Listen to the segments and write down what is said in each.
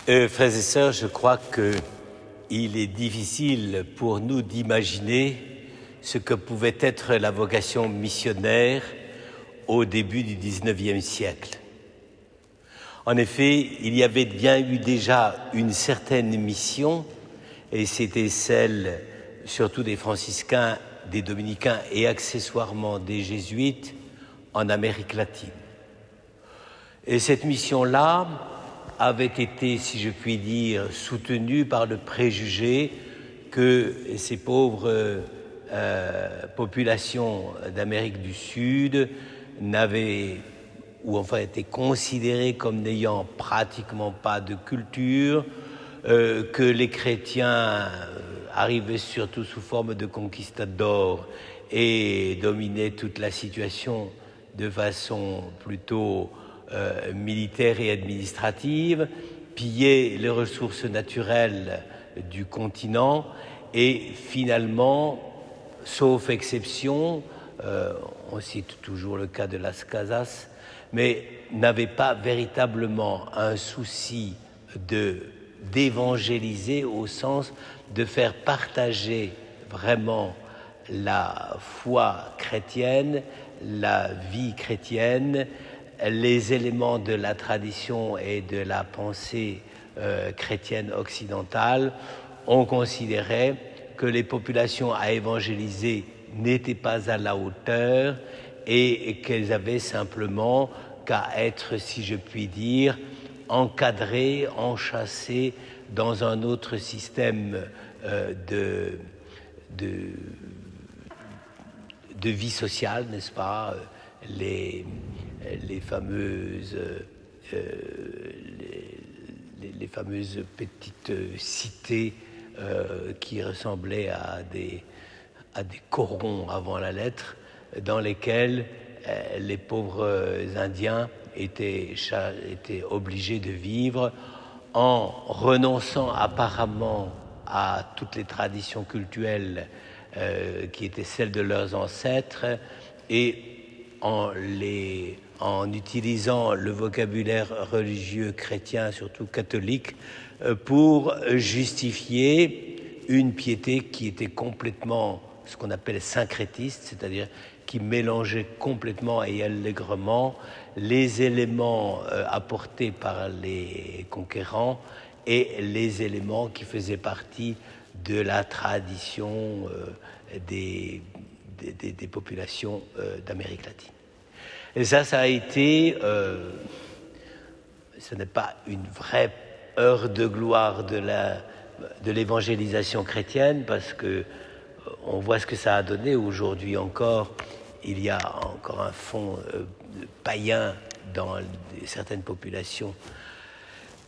Frères et sœurs, je crois qu'il est difficile pour nous d'imaginer ce que pouvait être la vocation missionnaire au début du XIXe siècle. En effet, il y avait bien eu déjà une certaine mission, et c'était celle surtout des franciscains, des dominicains et accessoirement des jésuites en Amérique latine. Et cette mission-là avait été, si je puis dire, soutenue par le préjugé que ces pauvres populations d'Amérique du Sud n'avaient, ou enfin étaient considérées comme n'ayant pratiquement pas de culture, que les chrétiens arrivaient surtout sous forme de conquistadors et dominaient toute la situation de façon plutôt militaire et administrative, pillaient les ressources naturelles du continent et finalement, sauf exception, on cite toujours le cas de Las Casas, mais n'avaient pas véritablement un souci d'évangéliser au sens de faire partager vraiment la foi chrétienne, la vie chrétienne, les éléments de la tradition et de la pensée chrétienne occidentale. On considérait que les populations à évangéliser n'étaient pas à la hauteur et qu'elles avaient simplement qu'à être, si je puis dire, encadrées, enchâssées dans un autre système de vie sociale, n'est-ce pas, les fameuses petites cités qui ressemblaient à des corons avant la lettre, dans lesquels les pauvres Indiens étaient obligés de vivre en renonçant apparemment à toutes les traditions cultuelles qui étaient celles de leurs ancêtres et en utilisant le vocabulaire religieux chrétien, surtout catholique, pour justifier une piété qui était complètement ce qu'on appelle syncrétiste, c'est-à-dire qui mélangeait complètement et allègrement les éléments apportés par les conquérants et les éléments qui faisaient partie de la tradition des populations d'Amérique latine. Et ça a été, ce n'est pas une vraie heure de gloire de l'évangélisation chrétienne, parce que on voit ce que ça a donné aujourd'hui encore. Il y a encore un fond païen dans certaines populations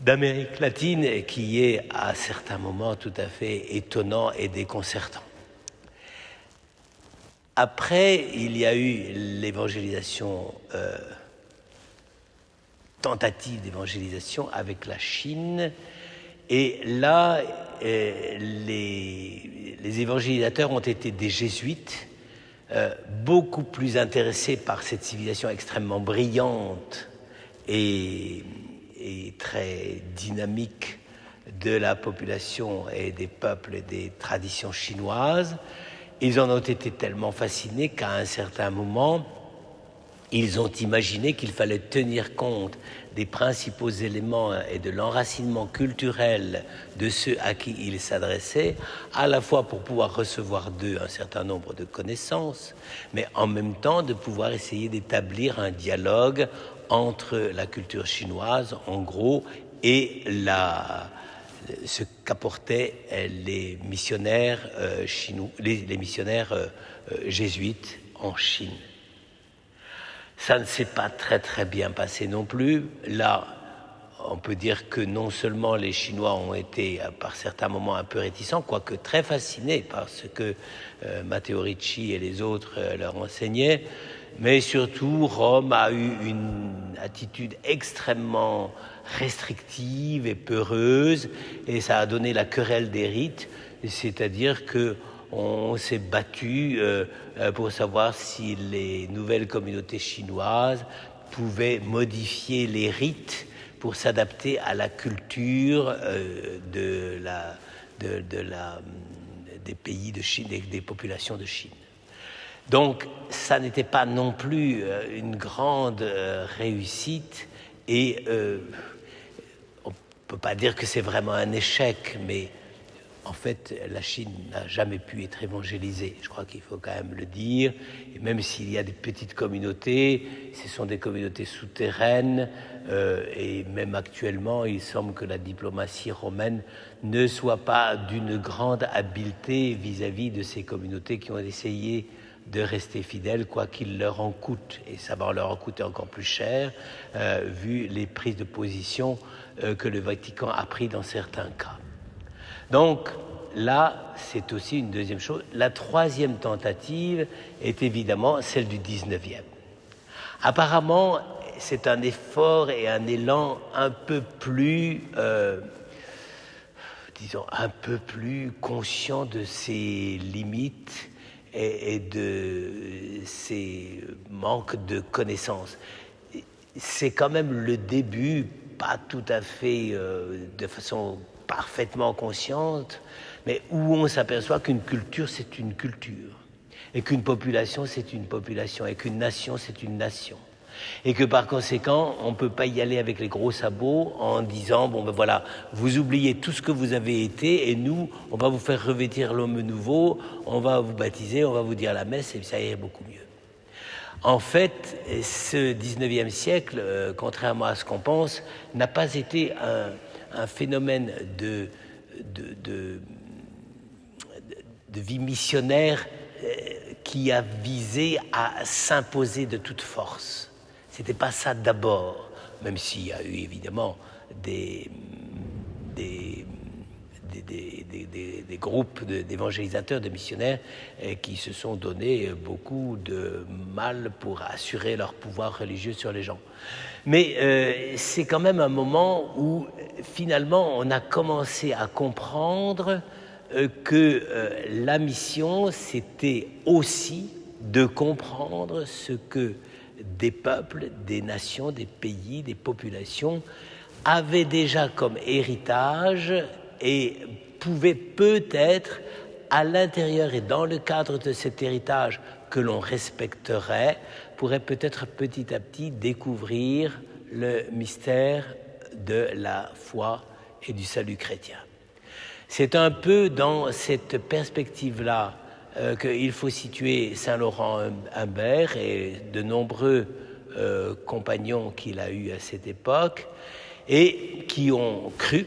d'Amérique latine qui est à certains moments tout à fait étonnant et déconcertant. Après, il y a eu l'évangélisation, tentative d'évangélisation avec la Chine, et là, les évangélisateurs ont été des jésuites, beaucoup plus intéressés par cette civilisation extrêmement brillante et très dynamique de la population et des peuples et des traditions chinoises. Ils en ont été tellement fascinés qu'à un certain moment, ils ont imaginé qu'il fallait tenir compte des principaux éléments et de l'enracinement culturel de ceux à qui ils s'adressaient, à la fois pour pouvoir recevoir d'eux un certain nombre de connaissances, mais en même temps de pouvoir essayer d'établir un dialogue entre la culture chinoise, en gros, et ce qu'apportaient les missionnaires les missionnaires jésuites en Chine. Ça ne s'est pas très bien passé non plus. Là, on peut dire que non seulement les Chinois ont été par certains moments un peu réticents, quoique très fascinés par ce que Matteo Ricci et les autres leur enseignaient, mais surtout Rome a eu une attitude extrêmement restrictive et peureuse, et ça a donné la querelle des rites, c'est-à-dire que on s'est battu pour savoir si les nouvelles communautés chinoises pouvaient modifier les rites pour s'adapter à la culture des pays de Chine, des populations de Chine. Donc, ça n'était pas non plus une grande réussite et on ne peut pas dire que c'est vraiment un échec, mais en fait, la Chine n'a jamais pu être évangélisée. Je crois qu'il faut quand même le dire. Et même s'il y a des petites communautés, ce sont des communautés souterraines. Et même actuellement, il semble que la diplomatie romaine ne soit pas d'une grande habileté vis-à-vis de ces communautés qui ont essayé de rester fidèles, quoi qu'il leur en coûte. Et ça va leur en coûter encore plus cher, vu les prises de position que le Vatican a pris dans certains cas. Donc là, c'est aussi une deuxième chose. La troisième tentative est évidemment celle du 19e. Apparemment, c'est un effort et un élan un peu plus, un peu plus conscient de ses limites et de ses manques de connaissances. C'est quand même le début, pas tout à fait de façon parfaitement consciente, mais où on s'aperçoit qu'une culture, c'est une culture, et qu'une population, c'est une population, et qu'une nation, c'est une nation. Et que par conséquent, on ne peut pas y aller avec les gros sabots en disant, bon ben voilà, vous oubliez tout ce que vous avez été, et nous, on va vous faire revêtir l'homme nouveau, on va vous baptiser, on va vous dire la messe, et ça irait beaucoup mieux. En fait, ce 19e siècle, contrairement à ce qu'on pense, n'a pas été un phénomène de vie missionnaire qui a visé à s'imposer de toute force. C'était pas ça d'abord, même s'il y a eu évidemment des groupes d'évangélisateurs, de missionnaires qui se sont donné beaucoup de mal pour assurer leur pouvoir religieux sur les gens. Mais c'est quand même un moment où finalement on a commencé à comprendre que la mission, c'était aussi de comprendre ce que des peuples, des nations, des pays, des populations avaient déjà comme héritage et pouvaient peut-être, à l'intérieur et dans le cadre de cet héritage que l'on respecterait, pourrait peut-être petit à petit découvrir le mystère de la foi et du salut chrétien. C'est un peu dans cette perspective-là qu'il faut situer Saint-Laurent-Humbert et de nombreux compagnons qu'il a eus à cette époque et qui ont cru,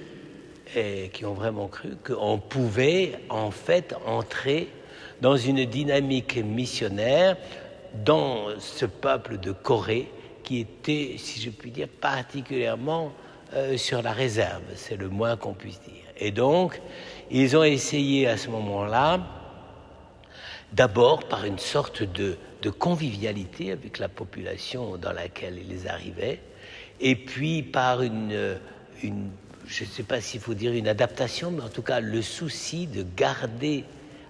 et qui ont vraiment cru qu'on pouvait en fait entrer dans une dynamique missionnaire dans ce peuple de Corée qui était, si je puis dire, particulièrement sur la réserve, c'est le moins qu'on puisse dire. Et donc, ils ont essayé à ce moment-là, d'abord par une sorte de convivialité avec la population dans laquelle ils arrivaient, et puis par une je ne sais pas s'il faut dire une adaptation, mais en tout cas le souci de garder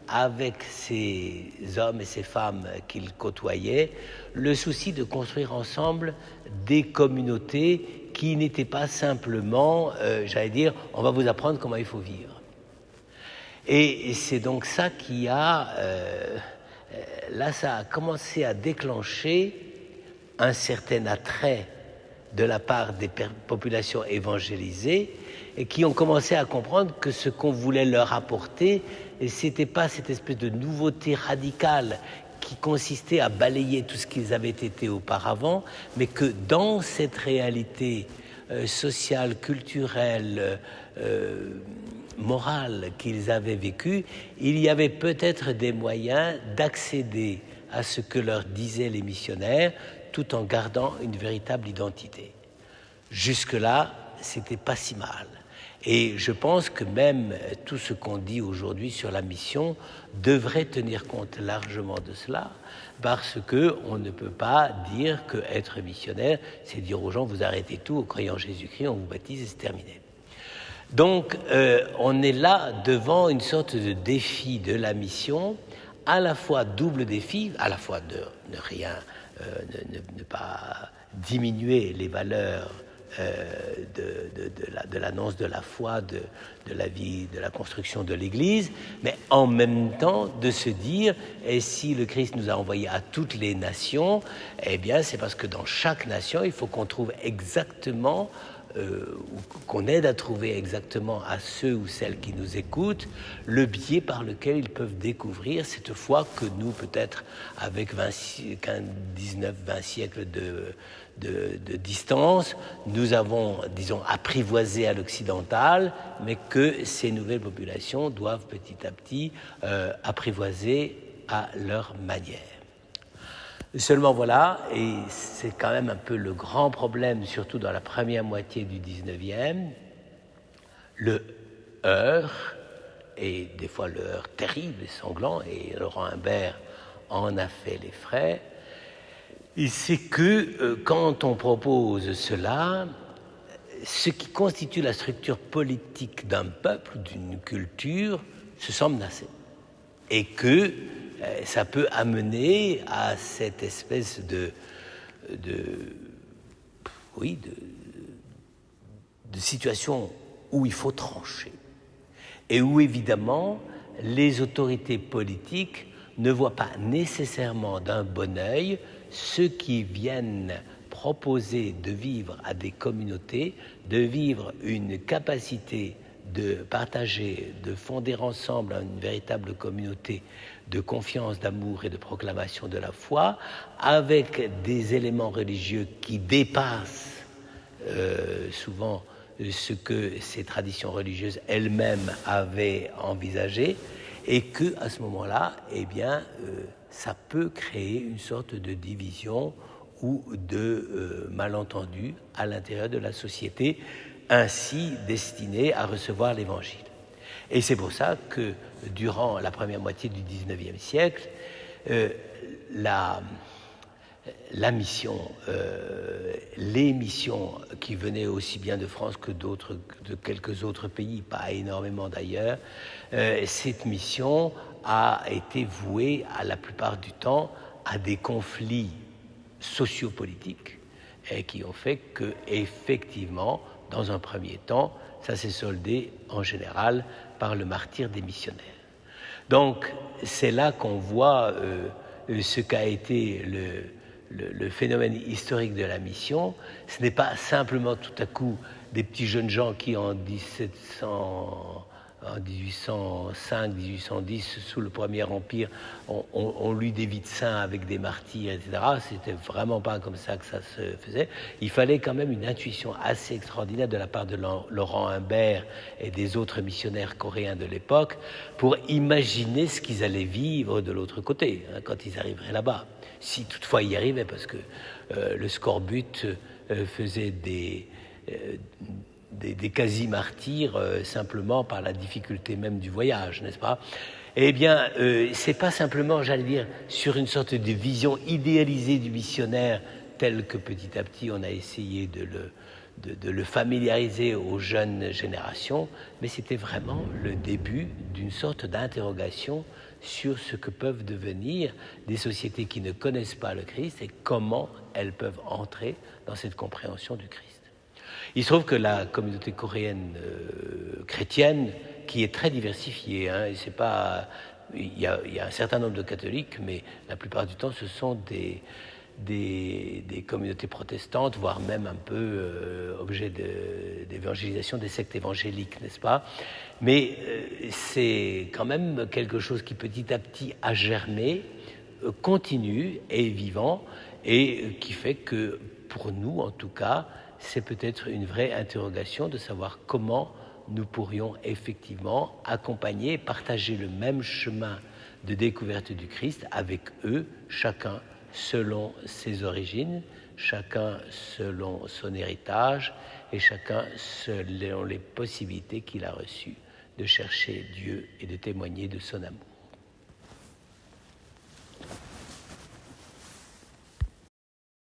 avec ces hommes et ces femmes qu'ils côtoyaient, le souci de construire ensemble des communautés qui n'étaient pas simplement, j'allais dire, on va vous apprendre comment il faut vivre. Et c'est donc ça qui a, là ça a commencé à déclencher un certain attrait de la part des populations évangélisées et qui ont commencé à comprendre que ce qu'on voulait leur apporter, c'était pas cette espèce de nouveauté radicale qui consistait à balayer tout ce qu'ils avaient été auparavant, mais que dans cette réalité sociale, culturelle, morale qu'ils avaient vécue, il y avait peut-être des moyens d'accéder à ce que leur disaient les missionnaires, tout en gardant une véritable identité. Jusque-là, c'était pas si mal. Et je pense que même tout ce qu'on dit aujourd'hui sur la mission devrait tenir compte largement de cela, parce qu'on ne peut pas dire qu'être missionnaire, c'est dire aux gens, vous arrêtez tout, en croyant en Jésus-Christ, on vous baptise et c'est terminé. Donc, on est là devant une sorte de défi de la mission, à la fois double défi, à la fois de ne pas diminuer les valeurs de l'annonce de la foi, de la vie, de la construction de l'Église, mais en même temps de se dire, et si le Christ nous a envoyés à toutes les nations, eh bien c'est parce que dans chaque nation, il faut qu'on trouve exactement, qu'on aide à trouver exactement à ceux ou celles qui nous écoutent, le biais par lequel ils peuvent découvrir cette foi que nous, peut-être avec 19-20 siècles de distance, nous avons, disons, apprivoisé à l'occidental, mais que ces nouvelles populations doivent petit à petit apprivoiser à leur manière. Seulement voilà, et c'est quand même un peu le grand problème, surtout dans la première moitié du 19e, le heurt, et des fois le heurt terrible et sanglant, et Laurent Humbert en a fait les frais, et c'est que quand on propose cela, ce qui constitue la structure politique d'un peuple, d'une culture, se sent menacé. Et que ça peut amener à cette espèce de situation où il faut trancher. Et où évidemment, les autorités politiques ne voient pas nécessairement d'un bon œil ceux qui viennent proposer de vivre à des communautés, de vivre une capacité de partager, de fonder ensemble une véritable communauté de confiance, d'amour et de proclamation de la foi, avec des éléments religieux qui dépassent souvent ce que ces traditions religieuses elles-mêmes avaient envisagé, et que à ce moment-là, eh bien, ça peut créer une sorte de division ou de malentendu à l'intérieur de la société, ainsi destinée à recevoir l'Évangile. Et c'est pour ça que, durant la première moitié du XIXe siècle, la mission, les missions qui venaient aussi bien de France que de quelques autres pays, pas énormément d'ailleurs, cette mission a été vouée, à la plupart du temps, à des conflits sociopolitiques, et qui ont fait que, effectivement, dans un premier temps, ça s'est soldé en général par le martyre des missionnaires. Donc, c'est là qu'on voit ce qu'a été le phénomène historique de la mission. Ce n'est pas simplement tout à coup des petits jeunes gens qui en 1805, 1810, sous le Premier Empire, on lut des vies de saints avec des martyrs, etc. C'était vraiment pas comme ça que ça se faisait. Il fallait quand même une intuition assez extraordinaire de la part de Laurent Humbert et des autres missionnaires coréens de l'époque pour imaginer ce qu'ils allaient vivre de l'autre côté, quand ils arriveraient là-bas. Si toutefois ils y arrivaient, parce que le scorbut faisait des quasi-martyrs simplement par la difficulté même du voyage, n'est-ce pas? Eh bien, c'est pas simplement, j'allais dire, sur une sorte de vision idéalisée du missionnaire, tel que petit à petit on a essayé de le familiariser aux jeunes générations, mais c'était vraiment le début d'une sorte d'interrogation sur ce que peuvent devenir des sociétés qui ne connaissent pas le Christ et comment elles peuvent entrer dans cette compréhension du Christ. Il se trouve que la communauté coréenne chrétienne, qui est très diversifiée, c'est pas, il y a un certain nombre de catholiques, mais la plupart du temps, ce sont des communautés protestantes, voire même un peu objet d'évangélisation des sectes évangéliques, n'est-ce pas? Mais c'est quand même quelque chose qui petit à petit a germé, continue et est vivant, et qui fait que, pour nous en tout cas, c'est peut-être une vraie interrogation de savoir comment nous pourrions effectivement accompagner et partager le même chemin de découverte du Christ avec eux, chacun selon ses origines, chacun selon son héritage et chacun selon les possibilités qu'il a reçues de chercher Dieu et de témoigner de son amour.